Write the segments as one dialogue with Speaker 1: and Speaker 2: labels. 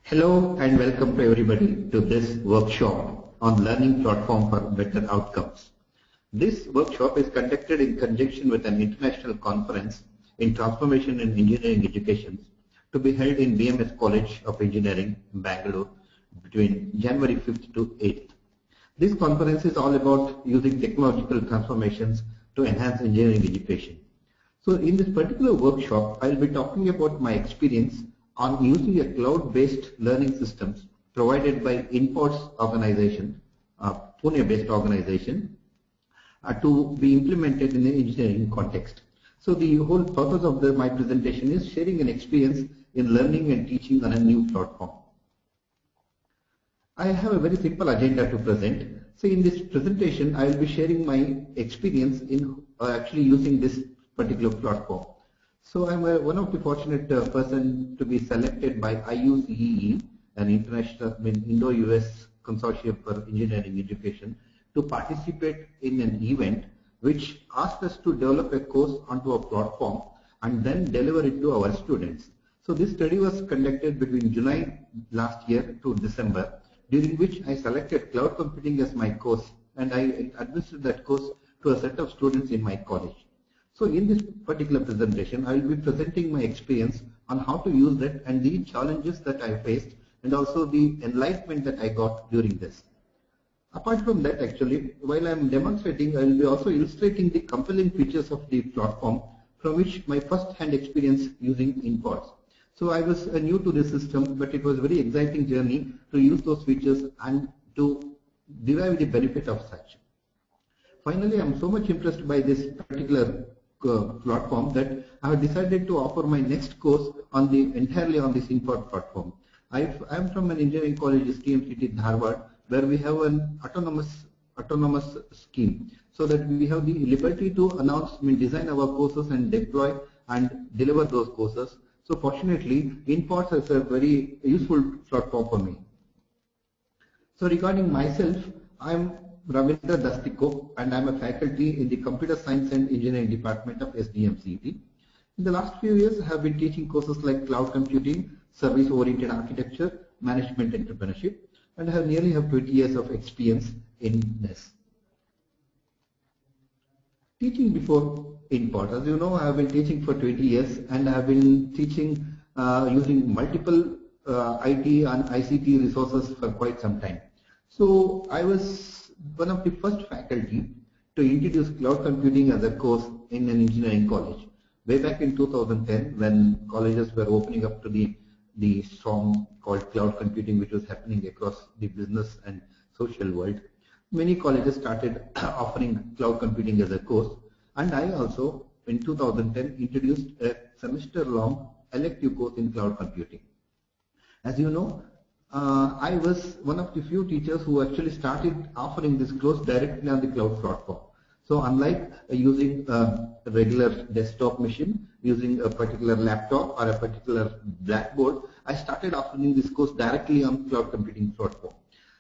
Speaker 1: Hello and welcome to everybody to this workshop on learning platform for better outcomes. This workshop is conducted in conjunction with an international conference in transformation in engineering education to be held in BMS College of Engineering, Bangalore between January 5th to 8th. This conference is all about using technological transformations to enhance engineering education. So in this particular workshop, I will be talking about my experience on using a cloud-based learning systems provided by InPods organization, Pune-based organization, to be implemented in the engineering context. So the whole purpose of my presentation is sharing an experience in learning and teaching on a new platform. I have a very simple agenda to present. So in this presentation, I will be sharing my experience in actually using this particular platform. So I'm one of the fortunate person to be selected by ICTIEE, an international Indo-US consortium for engineering education, to participate in an event which asked us to develop a course onto a platform and then deliver it to our students. So this study was conducted between July last year to December, during which I selected cloud computing as my course and I administered that course to a set of students in my college. So in this particular presentation, I will be presenting my experience on how to use that and the challenges that I faced and also the enlightenment that I got during this. Apart from that, actually, while I am demonstrating, I will be also illustrating the compelling features of the platform from which my first-hand experience using InPods. So I was new to this system, but it was a very exciting journey to use those features and to derive the benefit of such. Finally, I am so much impressed by this particular platform that I have decided to offer my next course on entirely on this InPod platform. I am from an engineering college, TMCT Dharwad, where we have an autonomous scheme, so that we have the liberty to design our courses and deploy and deliver those courses. So fortunately, InPods is a very useful platform for me. So regarding myself, I am Ravindra Dastiko and I am a faculty in the Computer Science and Engineering Department of SDMCT. In the last few years, I have been teaching courses like cloud computing, service-oriented architecture, management entrepreneurship, and I have nearly 20 years of experience in this. Teaching before InPods, as you know, I have been teaching for 20 years and I have been teaching using multiple IT and ICT resources for quite some time. So I was one of the first faculty to introduce cloud computing as a course in an engineering college. Way back in 2010, when colleges were opening up to the storm called cloud computing, which was happening across the business and social world, many colleges started offering cloud computing as a course. And I also, in 2010, introduced a semester-long elective course in cloud computing. As you know, I was one of the few teachers who actually started offering this course directly on the cloud platform. So unlike using a regular desktop machine, using a particular laptop or a particular blackboard, I started offering this course directly on cloud computing platform.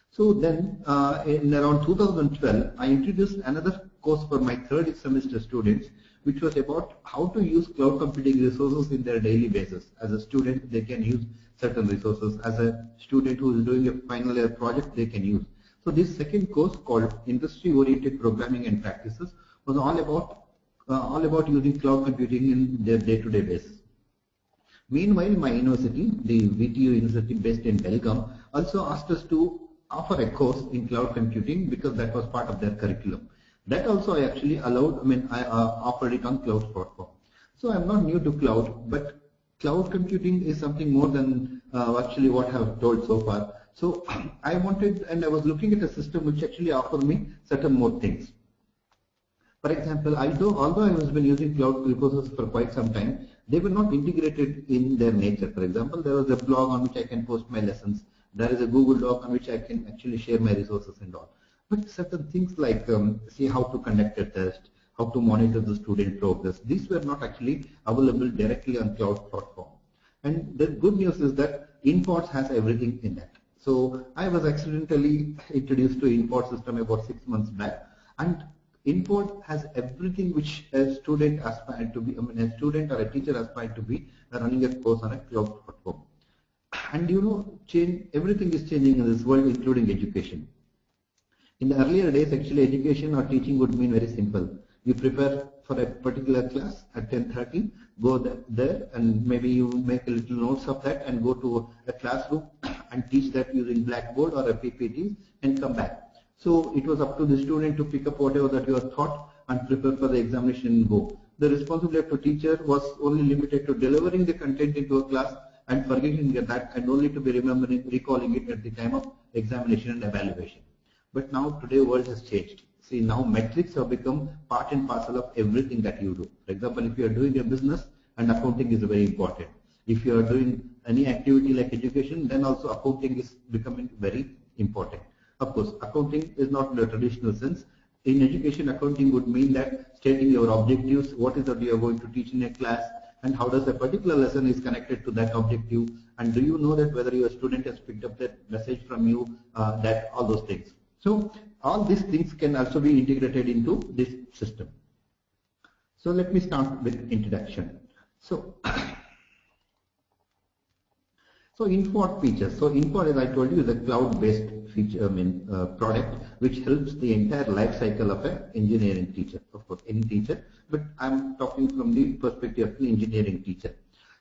Speaker 1: So then in around 2012, I introduced another course for my third semester students, which was about how to use cloud computing resources in their daily basis. As a student, they can use certain resources. As a student who is doing a final year project, they can use. So this second course, called Industry-Oriented Programming and Practices, was all about using cloud computing in their day-to-day basis. Meanwhile, my university, the VTU University based in Belgaum, also asked us to offer a course in cloud computing because that was part of their curriculum. That also I actually I offered it on cloud platform. So I'm not new to cloud, but cloud computing is something more than actually what I have told so far. So I wanted, and I was looking at a system which actually offered me certain more things. For example, although I was been using cloud resources for quite some time, they were not integrated in their nature. For example, there was a blog on which I can post my lessons. There is a Google Doc on which I can actually share my resources and all. But certain things like see how to conduct a test, how to monitor the student progress, these were not actually available directly on cloud platform. And the good news is that InPods has everything in that. So I was accidentally introduced to InPod system about 6 months back, and InPod has everything which a student aspired to be, a student or a teacher aspired to be running a course on a cloud platform. And everything is changing in this world, including education. In the earlier days, actually, education or teaching would mean very simple. You prepare for a particular class at 10:30, go there, and maybe you make a little notes of that and go to a classroom and teach that using Blackboard or a PPT and come back. So it was up to the student to pick up whatever that you have taught and prepare for the examination and go. The responsibility of the teacher was only limited to delivering the content into a class and forgetting that, and only to be recalling it at the time of examination and evaluation. But now today world has changed. See, now metrics have become part and parcel of everything that you do. For example, if you are doing a business, and accounting is very important. If you are doing any activity like education, then also accounting is becoming very important. Of course, accounting is not in the traditional sense. In education, accounting would mean that stating your objectives, what is that you are going to teach in a class, and how does a particular lesson is connected to that objective, and do you know that whether your student has picked up that message from you, that all those things. So all these things can also be integrated into this system. So let me start with introduction. So InPod features. So InPod, as I told you, is a cloud-based feature, product which helps the entire life cycle of an engineering teacher. Of course, any teacher, but I'm talking from the perspective of the engineering teacher.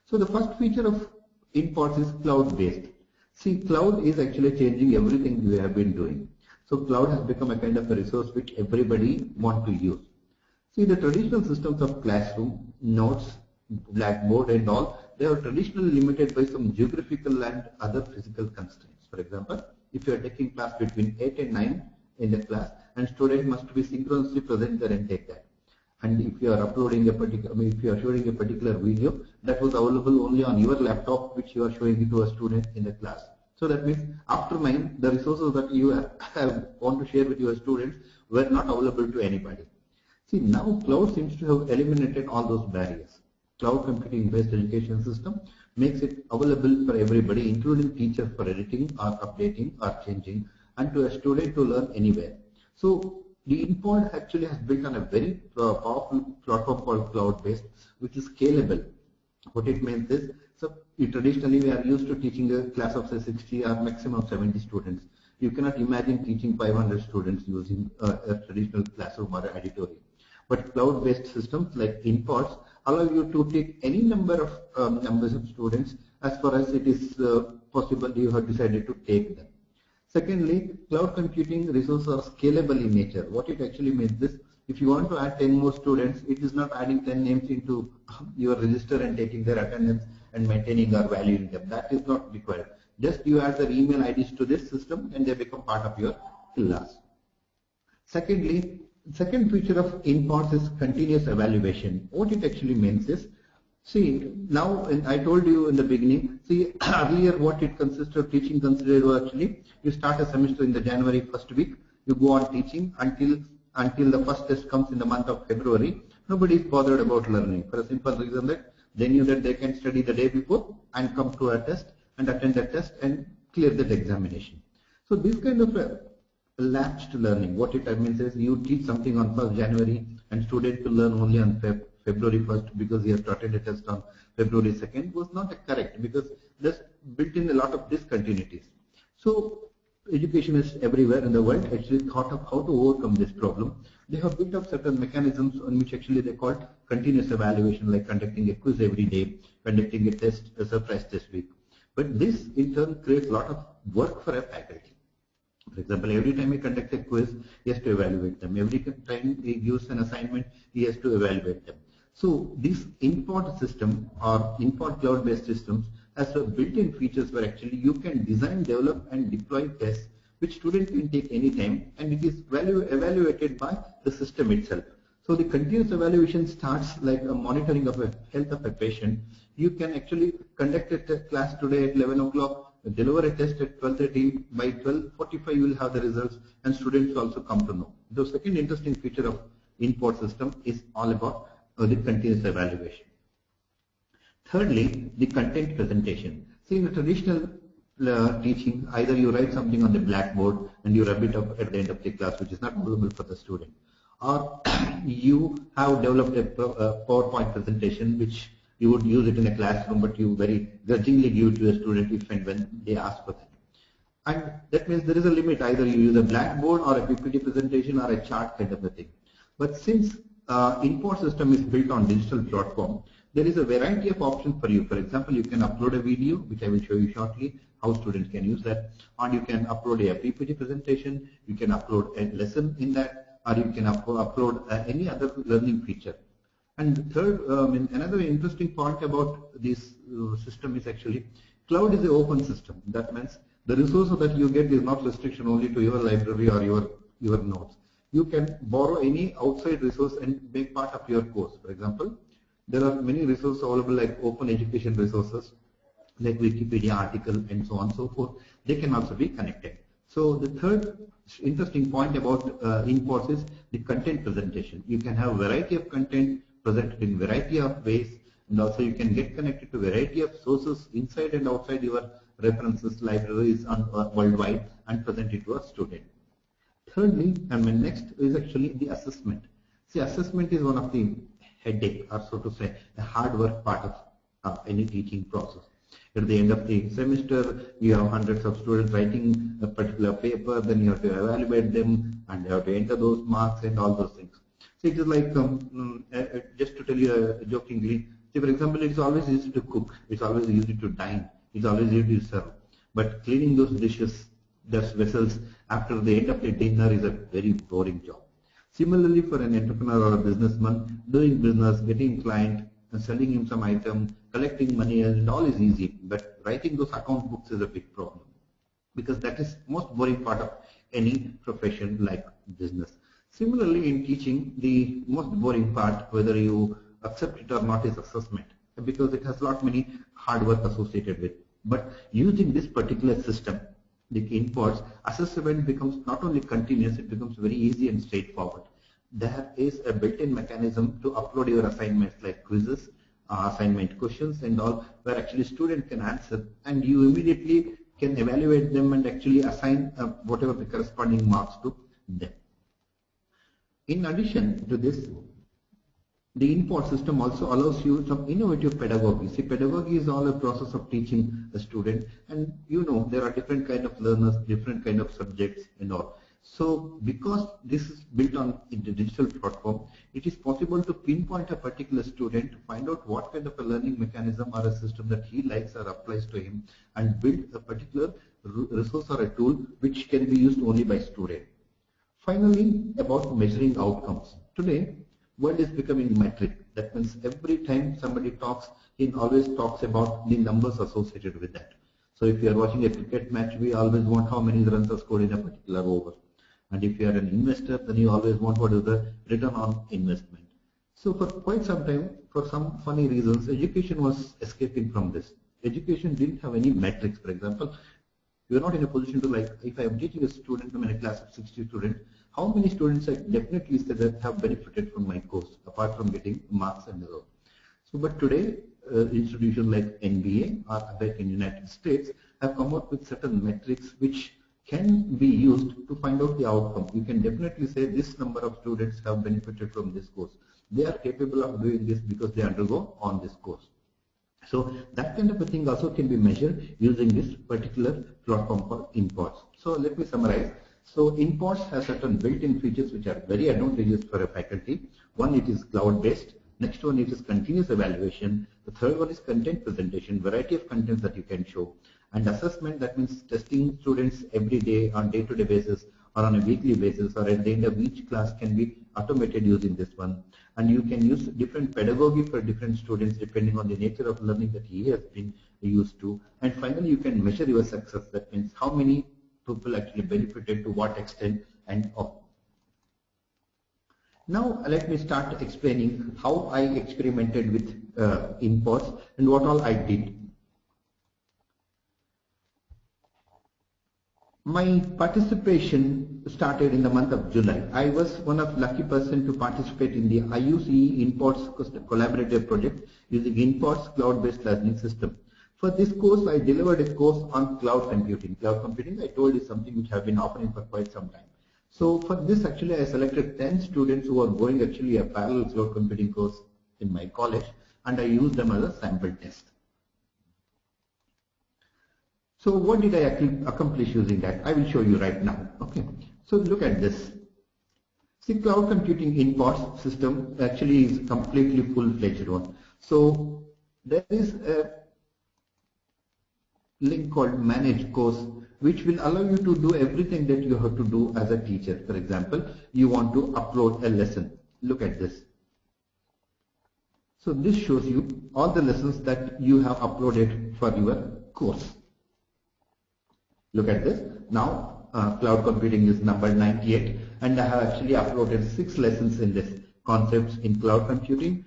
Speaker 1: So the first feature of InPods is cloud-based. See, cloud is actually changing everything we have been doing. So cloud has become a kind of a resource which everybody wants to use. See, the traditional systems of classroom, notes, Blackboard and all, they are traditionally limited by some geographical and other physical constraints. For example, if you are taking class between 8 and 9 in the class, and student must be synchronously present there and take that. And if you are uploading a particular, if you are showing a particular video, that was available only on your laptop, which you are showing it to a student in the class. So that means after 9, the resources that you want to share with your students were not available to anybody. See, now cloud seems to have eliminated all those barriers. Cloud computing based education system makes it available for everybody, including teachers, for editing or updating or changing, and to a student to learn anywhere. So the InPod actually has built on a very powerful platform called cloud based, which is scalable. What it means is, so traditionally we are used to teaching a class of say 60 or maximum of 70 students. You cannot imagine teaching 500 students using a traditional classroom or an auditorium. But cloud-based systems like InPods allow you to take any number of numbers of students as far as it is possible you have decided to take them. Secondly, cloud computing resources are scalable in nature. What it actually means is, if you want to add 10 more students, it is not adding 10 names into your register and taking their attendance and maintaining or valuing them. That is not required. Just you add their email IDs to this system and they become part of your class. Secondly, second feature of InPods is continuous evaluation. What it actually means is, see, now, and I told you in the beginning, see, earlier what it consisted of teaching considered was actually, you start a semester in the January first week, you go on teaching until the first test comes in the month of February. Nobody is bothered about learning, for a simple reason that they knew that they can study the day before and come to a test and attend the test and clear that examination. So this kind of lapsed learning, what it means is, you teach something on 1st January and student will learn only on February 1st because he has started a test on February 2nd, was not correct, because there's built in a lot of discontinuities. So education is everywhere in the world actually thought of how to overcome this problem. They have built up certain mechanisms on which actually they call continuous evaluation, like conducting a quiz every day, conducting a test, a surprise test week. But this in turn creates a lot of work for a faculty. For example, every time he conducts a quiz, he has to evaluate them. Every time he gives an assignment, he has to evaluate them. So this InPod system or InPod cloud-based systems has built-in features where actually you can design, develop and deploy tests which students can take any time, and it is evaluated by the system itself. So the continuous evaluation starts like a monitoring of the health of a patient. You can actually conduct a class today at 11 o'clock, deliver a test at 12:30, by 12:45 you will have the results and students will also come to know. The second interesting feature of InPod system is all about the continuous evaluation. Thirdly, the content presentation. See, in the traditional teaching, either you write something on the blackboard and you rub it up at the end of the class, which is not visible for the student, or you have developed a PowerPoint presentation which You would use it in a classroom, but you very grudgingly give it to a student if and when they ask for that. And that means there is a limit. Either you use a blackboard or a PPT presentation or a chart kind of a thing. But since InPods system is built on digital platform, there is a variety of options for you. For example, you can upload a video, which I will show you shortly, how students can use that. And you can upload a PPT presentation, you can upload a lesson in that, or you can upload any other learning feature. And third, another interesting point about this system is actually, cloud is an open system. That means the resources that you get is not restriction only to your library or your notes. You can borrow any outside resource and make part of your course. For example, there are many resources available like open education resources, like Wikipedia article and so on and so forth. They can also be connected. So the third interesting point about InPods is the content presentation. You can have a variety of content presented in variety of ways, and also you can get connected to variety of sources inside and outside your references, libraries worldwide, and present it to a student. Thirdly, next is actually the assessment. See, assessment is one of the headache, or so to say, a hard work part of any teaching process. At the end of the semester, you have hundreds of students writing a particular paper, then you have to evaluate them, and you have to enter those marks and all those things. So it is like, just to tell you jokingly, see, for example, it's always easy to cook, it's always easy to dine, it's always easy to serve. But cleaning those dishes, those vessels, after the end of the dinner is a very boring job. Similarly, for an entrepreneur or a businessman, doing business, getting client, and selling him some item, collecting money, and all is easy. But writing those account books is a big problem, because that is most boring part of any profession like business. Similarly, in teaching, the most boring part, whether you accept it or not, is assessment, because it has lot many hard work associated with. But using this particular system, the InPods, assessment becomes not only continuous, it becomes very easy and straightforward. There is a built-in mechanism to upload your assignments like quizzes, assignment questions and all, where actually student can answer, and you immediately can evaluate them and actually assign whatever the corresponding marks to them. In addition to this, the InPods system also allows you some innovative pedagogy. See, pedagogy is all a process of teaching a student, and you know there are different kind of learners, different kind of subjects and all. So because this is built on the digital platform, it is possible to pinpoint a particular student to find out what kind of a learning mechanism or a system that he likes or applies to him, and build a particular resource or a tool which can be used only by student. Finally, about measuring outcomes. Today, world is becoming metric. That means every time somebody talks, he always talks about the numbers associated with that. So if you are watching a cricket match, we always want how many runs are scored in a particular over. And if you are an investor, then you always want what is the return on investment. So for quite some time, for some funny reasons, education was escaping from this. Education didn't have any metrics. For example, you are not in a position to, like, if I am teaching a student, I'm in a class of 60 students, how many students I definitely say that have benefited from my course, apart from getting marks and all. So, but today, institutions like NBA or back in the United States have come up with certain metrics which can be used to find out the outcome. You can definitely say this number of students have benefited from this course. They are capable of doing this because they undergo on this course. So that kind of a thing also can be measured using this particular platform called InPods. So let me summarize. So InPods has certain built-in features which are very advantageous for a faculty. One, it is cloud-based. Next one, it is continuous evaluation. The third one is content presentation, variety of contents that you can show. And assessment, that means testing students every day on day-to-day basis or on a weekly basis or at the end of each class can be automated using this one. And you can use different pedagogy for different students depending on the nature of learning that he has been used to. And finally, you can measure your success. That means how many people actually benefited, to what extent, and all. Now let me start explaining how I experimented with InPods and what all I did. My participation started in the month of July. I was one of lucky person to participate in the ICTIEE InPods collaborative project using InPods cloud-based learning system. For this course, I delivered a course on cloud computing. Cloud computing, I told, is something which I have been offering for quite some time. So for this, actually, I selected 10 students who are going actually a parallel cloud computing course in my college, and I use them as a sample test. So what did I actually accomplish using that? I will show you right now. Okay. So look at this. See, cloud computing InPods system actually is completely full-fledged one. So there is a link called Manage Course, which will allow you to do everything that you have to do as a teacher. For example, you want to upload a lesson. Look at this. So this shows you all the lessons that you have uploaded for your course. Look at this. Now cloud computing is number 98, and I have actually uploaded 6 lessons in this: concepts in cloud computing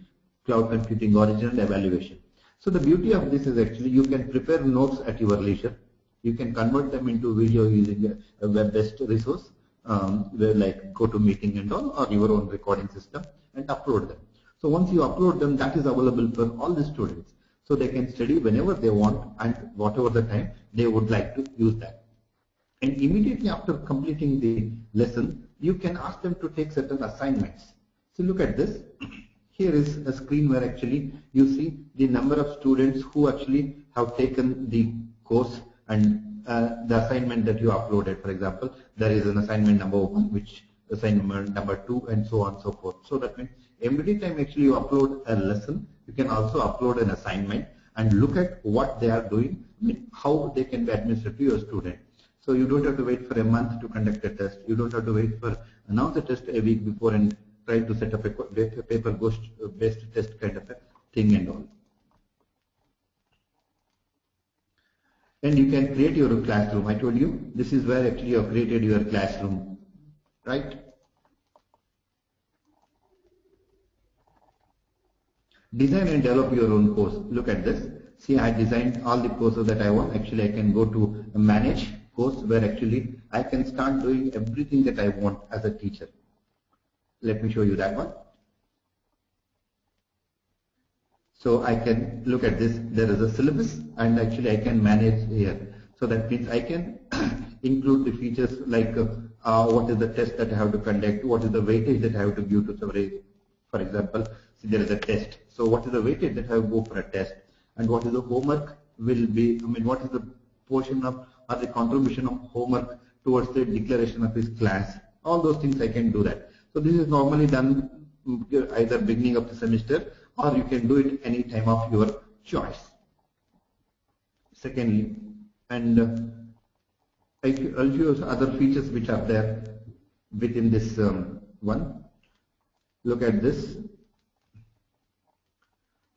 Speaker 1: original evaluation. So the beauty of this is actually you can prepare notes at your leisure. You can convert them into video using a web-based resource, like GoToMeeting and all, or your own recording system, and upload them. So once you upload them, that is available for all the students. So they can study whenever they want and whatever the time they would like to use that. And immediately after completing the lesson, you can ask them to take certain assignments. So look at this. Here is a screen where actually you see the number of students who actually have taken the course and the assignment that you uploaded. For example, there is an assignment number 1, which assignment number 2, and so on and so forth. So that means every time actually you upload a lesson, you can also upload an assignment and look at what they are doing, how they can be administered to your student. So you don't have to wait for a month to conduct a test. You don't have to wait for announce a test a week before and try to set up a paper-based test kind of a thing and all. And you can create your classroom. I told you this is where actually you have created your classroom, right? Design and develop your own course. Look at this. See, I designed all the courses that I want. Actually, I can go to manage course where actually I can start doing everything that I want as a teacher. Let me show you that one. So I can look at this. There is a syllabus, and actually I can manage here. So that means I can include the features like what is the test that I have to conduct, what is the weightage that I have to give to somebody. For example, see, there is a test. So what is the weightage that I have to go for a test, and what is the homework will be, what is the portion of or the contribution of homework towards the declaration of his class. All those things I can do that. So this is normally done either beginning of the semester, or you can do it any time of your choice. Secondly, and I'll show you other features which are there within this one. Look at this.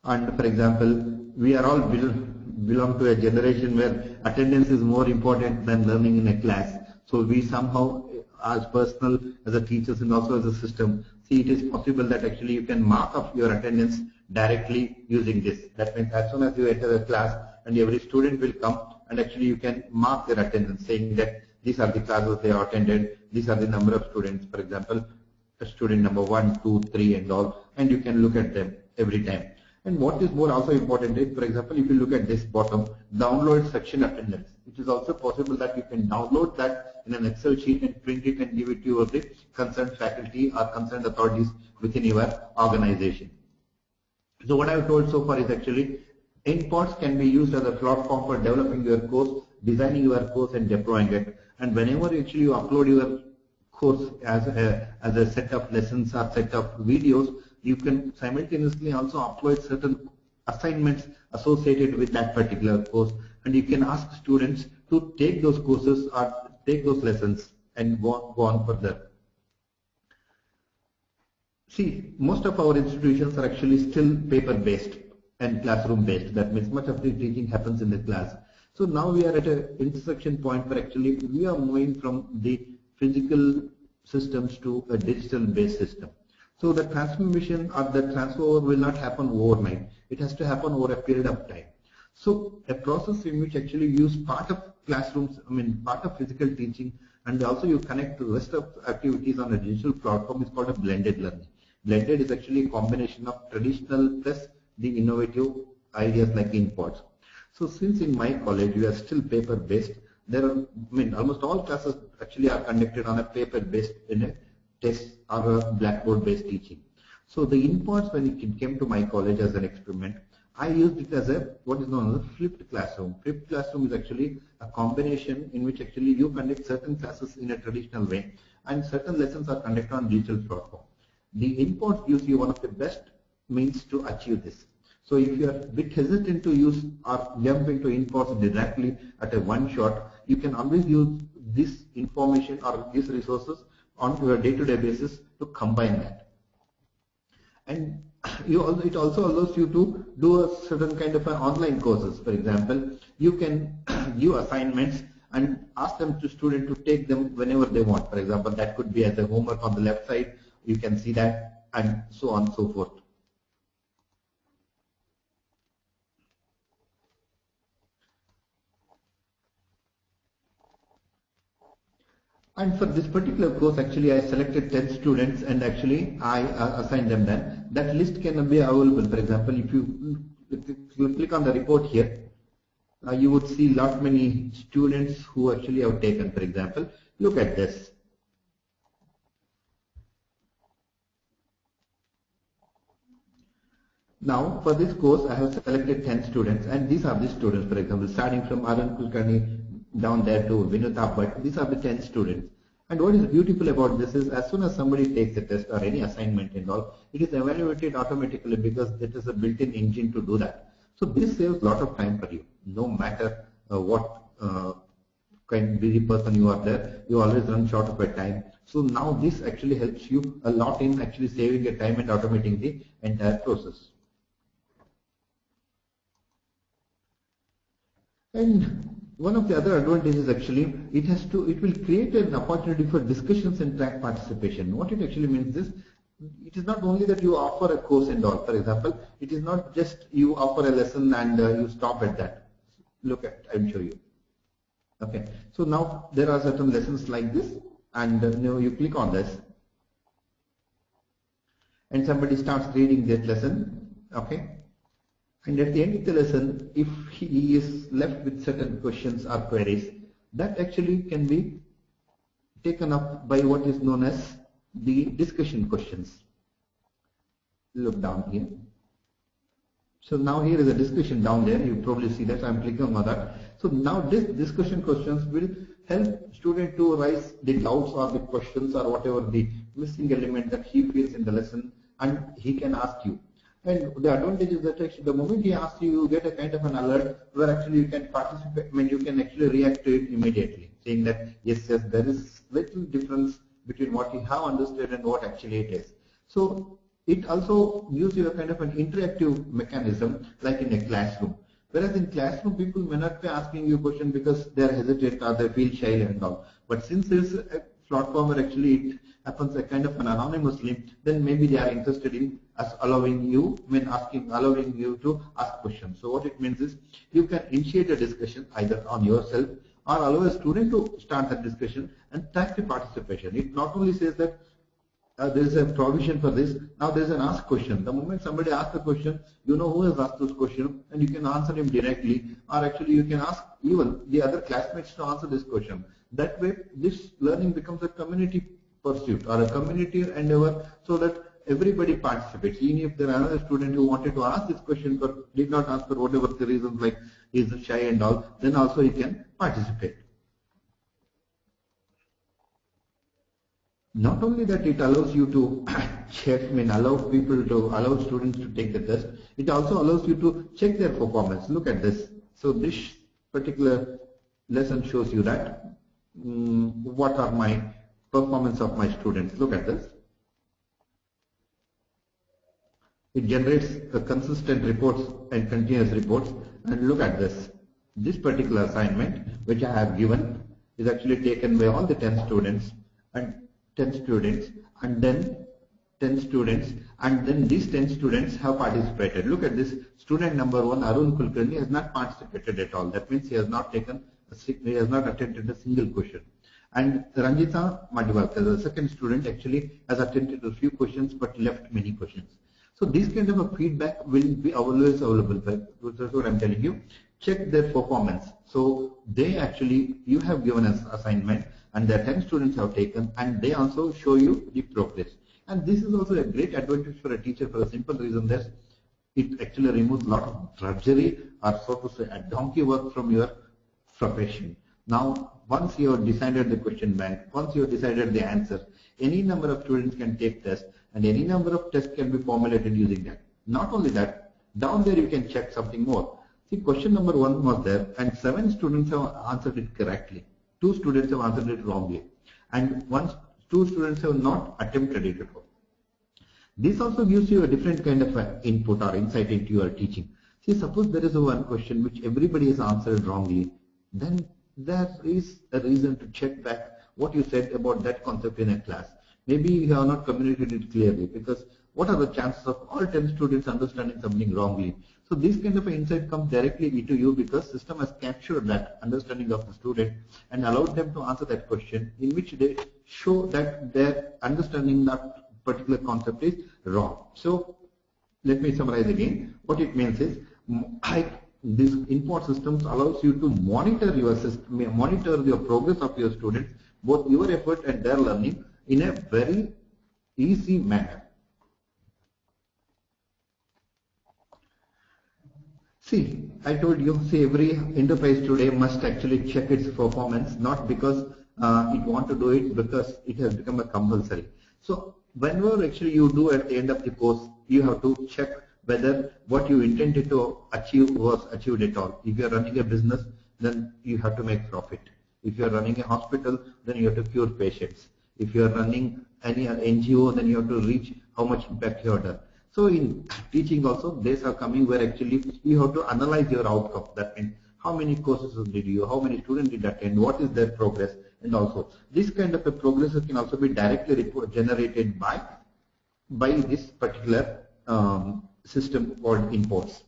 Speaker 1: And for example, we are all belong to a generation where attendance is more important than learning in a class. So we somehow, as personal, as a teachers and also as a system, see it is possible that actually you can mark off your attendance directly using this. That means as soon as you enter the class, and every student will come, and actually you can mark their attendance, saying that these are the classes they have attended, these are the number of students, for example, student number 1, 2, 3 and all, and you can look at them every time. And what is more also important is, for example, if you look at this bottom, download section attendance. It is also possible that you can download that in an Excel sheet and print it and give it to the concerned faculty or concerned authorities within your organization. So what I have told so far is actually InPods can be used as a platform for developing your course, designing your course and deploying it. And whenever actually you upload your course as a set of lessons or set of videos, you can simultaneously also upload certain assignments associated with that particular course, and you can ask students to take those courses or take those lessons and go on further. See, most of our institutions are actually still paper-based and classroom-based. That means much of the teaching happens in the class. So now we are at an intersection point where actually we are moving from the physical systems to a digital-based system. So the transformation or the transfer will not happen overnight. It has to happen over a period of time. So a process in which actually you use part of classrooms, part of physical teaching, and also you connect to the rest of activities on a digital platform is called a blended learning. Blended is actually a combination of traditional plus the innovative ideas like InPods. So since in my college we are still paper-based, there are, almost all classes actually are conducted on a paper-based in a test or a blackboard-based teaching. So the InPods, when it came to my college as an experiment, I used it as a what is known as a flipped classroom. Flipped classroom is actually a combination in which actually you conduct certain classes in a traditional way and certain lessons are conducted on digital platform. The InPods gives you one of the best means to achieve this. So if you are a bit hesitant to use or jump into InPods directly at a one shot, you can always use this information or these resources on your day-to-day basis to combine that. And it also allows you to do a certain kind of an online courses. For example, you can give assignments and ask them to student to take them whenever they want. For example, that could be as a homework on the left side. You can see that, and so on and so forth. And for this particular course, actually, I selected 10 students and actually I assigned them then. That list can be available. For example, if you click on the report here, you would see lot many students who actually have taken. For example, look at this. Now, for this course, I have selected 10 students, and these are the students. For example, starting from Arun Kulkarni down there to Vinuta, but these are the 10 students. And what is beautiful about this is, as soon as somebody takes a test or any assignment and all, it is evaluated automatically because it is a built-in engine to do that. So this saves a lot of time for you. No matter what kind of busy person you are there, you always run short of a time. So now this actually helps you a lot in actually saving your time and automating the entire process. And one of the other advantages actually, it will create an opportunity for discussions and track participation. What it actually means is, it is not only that you offer a course and all. For example, it is not just you offer a lesson and you stop at that. Look at, I will show you. Okay, so now there are certain lessons like this, and you click on this, and somebody starts reading that lesson. Okay. And at the end of the lesson, if he is left with certain questions or queries, that actually can be taken up by what is known as the discussion questions. Look down here. So now here is a discussion down there. You probably see that. I'm clicking on that. So now this discussion questions will help student to raise the doubts or the questions or whatever the missing element that he feels in the lesson, and he can ask you. And the advantage is that actually the moment he asks you, you get a kind of an alert where actually you can participate, I mean you can actually react to it immediately, saying that yes, there is little difference between what you have understood and what actually it is. So it also gives you a kind of an interactive mechanism like in a classroom. Whereas in classroom, people may not be asking you a question because they are hesitant or they feel shy and all. But since there is a platform where actually it happens a kind of an anonymously, then maybe they are interested in allowing you to ask questions. So what it means is, you can initiate a discussion either on yourself or allow a student to start that discussion and track the participation. It not only says that there is a provision for this. Now there is an ask question. The moment somebody asks a question, you know who has asked this question, and you can answer him directly, or actually you can ask even the other classmates to answer this question. That way, this learning becomes a community pursuit or a community endeavor, so that everybody participates. Even if there are another student who wanted to ask this question but did not ask for whatever the reasons, like he is shy and all, then also he can participate. Not only that, it allows you to check, allow students to take the test. It also allows you to check their performance. Look at this. So this particular lesson shows you that what are my performance of my students. Look at this. It generates a consistent reports and continuous reports. And look at this. This particular assignment, which I have given, is actually taken by all the 10 students and 10 students, and then 10 students, and then these 10 students have participated. Look at this. Student number 1, Arun Kulkarni, has not participated at all. That means he has not attempted a single question. And Ranjita Madhivakar, the second student, actually has attempted a few questions but left many questions. So these kind of a feedback will be always available. That's what I'm telling you. Check their performance. So they actually, you have given us assignment, and the 10 students have taken, and they also show you the progress. And this is also a great advantage for a teacher for a simple reason that it actually removes a lot of drudgery, or so to say a donkey work from your profession. Now, once you have decided the question bank, once you have decided the answer, any number of students can take tests and any number of tests can be formulated using that. Not only that, down there you can check something more. See, question number 1 was there and 7 students have answered it correctly. 2 students have answered it wrongly. And 2 students have not attempted it at all. This also gives you a different kind of input or insight into your teaching. See, suppose there is one question which everybody has answered wrongly, then there is a reason to check back what you said about that concept in a class. Maybe you have not communicated it clearly, because what are the chances of all 10 students understanding something wrongly? So this kind of insight comes directly into you because system has captured that understanding of the student and allowed them to answer that question, in which they show that their understanding that particular concept is wrong. So let me summarize again. What it means is, this InPods systems allows you to monitor your system, monitor the progress of your students, both your effort and their learning, in a very easy manner. See, I told you, see, every enterprise today must actually check its performance, not because it want to do it, because it has become a compulsory. So whenever actually you do at the end of the course, you have to check whether what you intended to achieve was achieved at all. If you are running a business, then you have to make profit. If you are running a hospital, then you have to cure patients. If you are running any NGO, then you have to reach how much impact you have done. So in teaching also, days are coming where actually you have to analyze your outcome. That means how many courses did you, how many students did attend, what is their progress, and also this kind of a progress can also be directly generated by this particular system called InPods.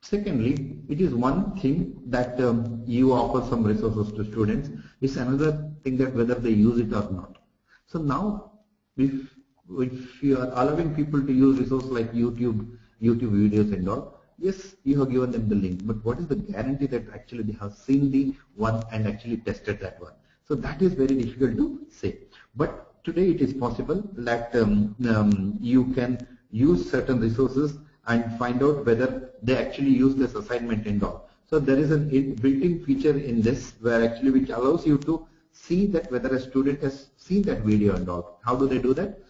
Speaker 1: Secondly, it is one thing that you offer some resources to students. It's another thing that whether they use it or not. So now, if you are allowing people to use resources like YouTube videos and all, yes, you have given them the link, but what is the guarantee that actually they have seen the one and actually tested that one? So that is very difficult to say. But today it is possible that you can use certain resources and find out whether they actually use this assignment and all. So there is a built-in feature in this where actually which allows you to see that whether a student has seen that video and all. How do they do that?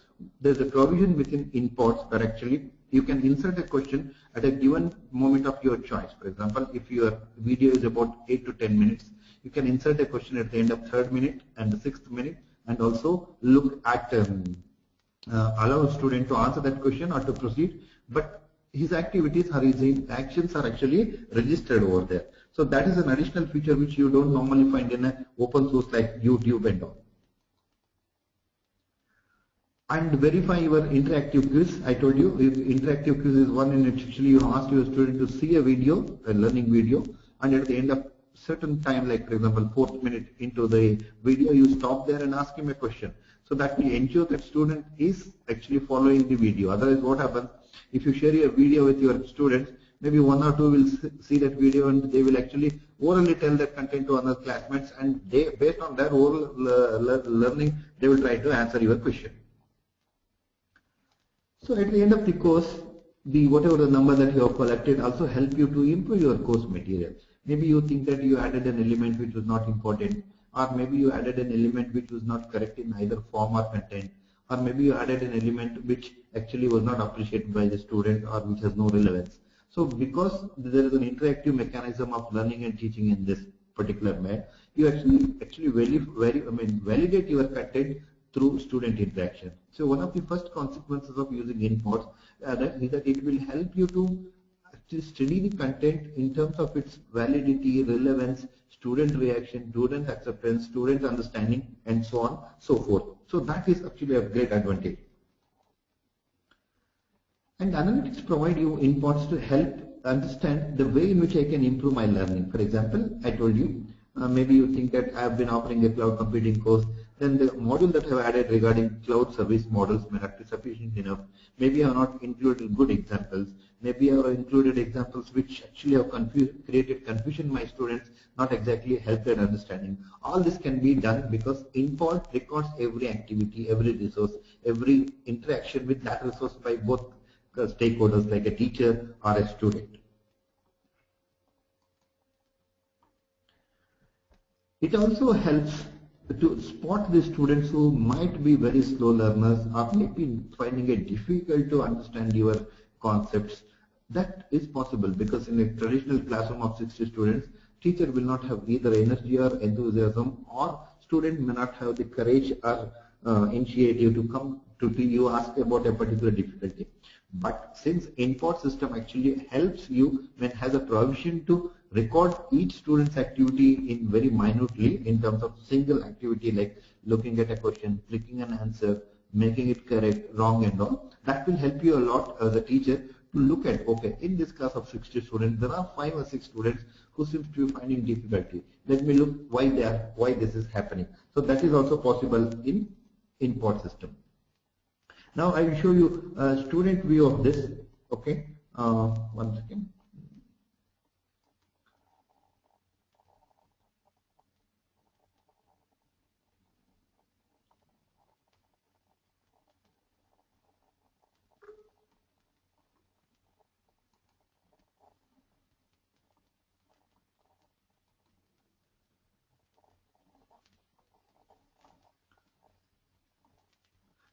Speaker 1: There's a provision within InPods where actually you can insert a question at a given moment of your choice. For example, if your video is about 8 to 10 minutes, you can insert a question at the end of 3rd minute and the 6th minute, and also look at allow a student to answer that question or to proceed, but his activities or his actions are actually registered over there. So that is an additional feature which you don't normally find in an open source like YouTube and all. And verify your interactive quiz. I told you, if interactive quiz is one in which actually you ask your student to see a video, a learning video, and at the end of certain time, like for example 4th minute into the video, you stop there and ask him a question. So that will ensure that student is actually following the video. Otherwise, what happens if you share your video with your students? Maybe 1 or 2 will see that video and they will actually orally tell that content to other classmates, and they, based on their oral learning, they will try to answer your question. So at the end of the course, whatever the number that you have collected also help you to improve your course material. Maybe you think that you added an element which was not important, or maybe you added an element which was not correct in either form or content, or maybe you added an element which actually was not appreciated by the student or which has no relevance. So because there is an interactive mechanism of learning and teaching in this particular method, you actually validate your content through student interaction. So one of the first consequences of using InPods is that it will help you to study the content in terms of its validity, relevance, student reaction, student acceptance, student understanding, and so on, so forth. So that is actually a great advantage. And analytics provide you InPods to help understand the way in which I can improve my learning. For example, I told you maybe you think that I have been offering a cloud computing course, then the module that I have added regarding cloud service models may not be sufficient enough. Maybe I have not included good examples. Maybe I have included examples which actually have created confusion in my students, not exactly helped their understanding. All this can be done because InPod records every activity, every resource, every interaction with that resource by both stakeholders like a teacher or a student. It also helps to spot the students who might be very slow learners or might be finding it difficult to understand your concepts. That is possible because in a traditional classroom of 60 students, teacher will not have either energy or enthusiasm, or student may not have the courage or initiative to come to you ask about a particular difficulty. But since InPod system actually helps you when has a provision to record each student's activity in very minutely in terms of single activity like looking at a question, clicking an answer, making it correct, wrong and all, that will help you a lot as a teacher to look at, okay, in this class of 60 students, there are 5 or 6 students who seems to be finding difficulty. Let me look why this is happening. So that is also possible in InPod system. Now I will show you a student view of this. Okay, one second.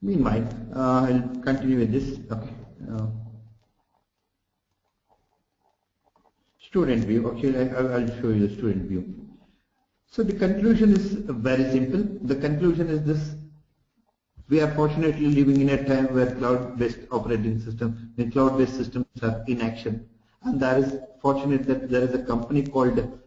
Speaker 1: Meanwhile, I'll continue with this. Okay. Student view. Okay, I'll show you the student view. So the conclusion is very simple. The conclusion is this: we are fortunately living in a time where cloud-based operating systems, the cloud-based systems are in action, and that is fortunate that there is a company called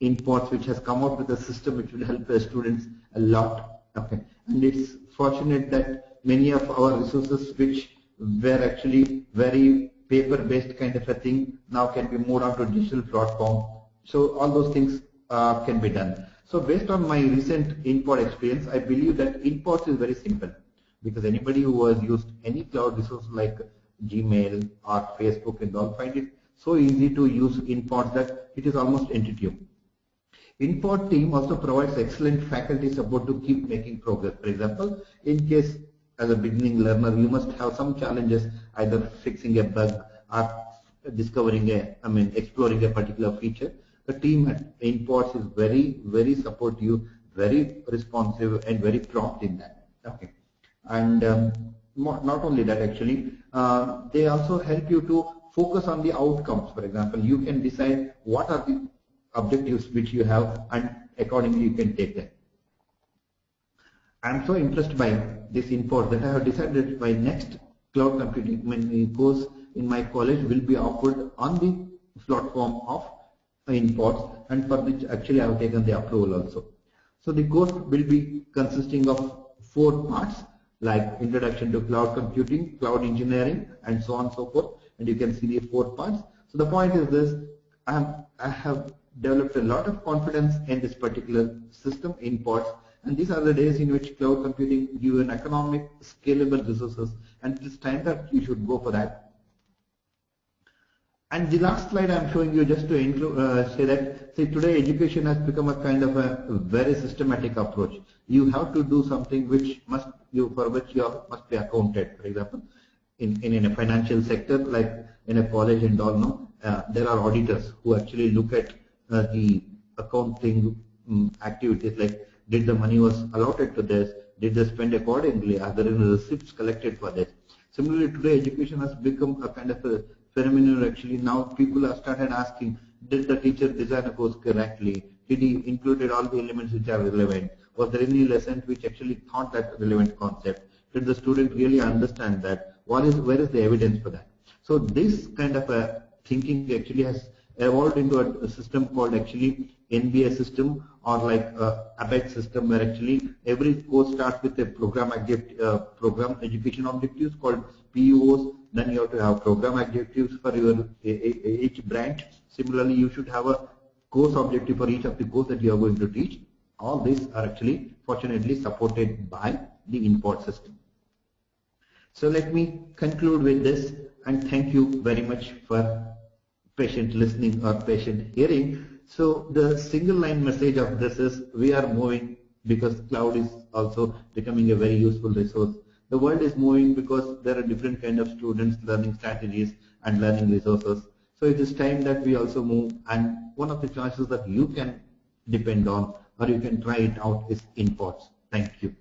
Speaker 1: InPods which has come up with a system which will help the students a lot. Okay, and it's fortunate that many of our resources which were actually very paper-based kind of a thing now can be moved on to digital platform. So all those things can be done. So based on my recent InPod experience, I believe that InPods is very simple because anybody who has used any cloud resource like Gmail or Facebook and all find it so easy to use InPods that it is almost intuitive. InPod team also provides excellent faculty support to keep making progress. For example, in case as a beginning learner, you must have some challenges either fixing a bug or discovering exploring a particular feature. The team at InPods is very supportive, very responsive and very prompt in that. Okay, and not only that, actually, they also help you to focus on the outcomes. For example, you can decide what are the objectives which you have and accordingly you can take them. I am so impressed by this InPod that I have decided my next cloud computing course in my college will be offered on the platform of InPods, and for which actually I have taken the approval also. So the course will be consisting of 4 parts like introduction to cloud computing, cloud engineering and so on and so forth, and you can see the 4 parts. So the point is this: I have developed a lot of confidence in this particular system InPods, and these are the days in which cloud computing give you an economic scalable resources, and it is time that you should go for that. And the last slide I am showing you just to say that today education has become a kind of a very systematic approach. You have to do something which must you must be accounted. For example, in a financial sector like in a college and all, no, there are auditors who actually look at the accounting activities like did the money was allotted to this, did they spend accordingly, are there any receipts collected for this. Similarly, today education has become a kind of a phenomenon. Actually, now people have started asking, did the teacher design a course correctly? Did he included all the elements which are relevant? Was there any lesson which actually taught that relevant concept? Did the student really understand that? Where is the evidence for that? So this kind of a thinking actually has evolved into a system called actually NBA system, or like a ABET system, where actually every course starts with a program education objectives called PUOs. Then you have to have program objectives for your each branch. Similarly, you should have a course objective for each of the course that you are going to teach. All these are actually fortunately supported by the InPod system. So let me conclude with this and thank you very much for patient listening or patient hearing. So the single line message of this is we are moving because cloud is also becoming a very useful resource. The world is moving because there are different kind of students, learning strategies and learning resources. So it is time that we also move, and one of the choices that you can depend on or you can try it out is InPods. Thank you.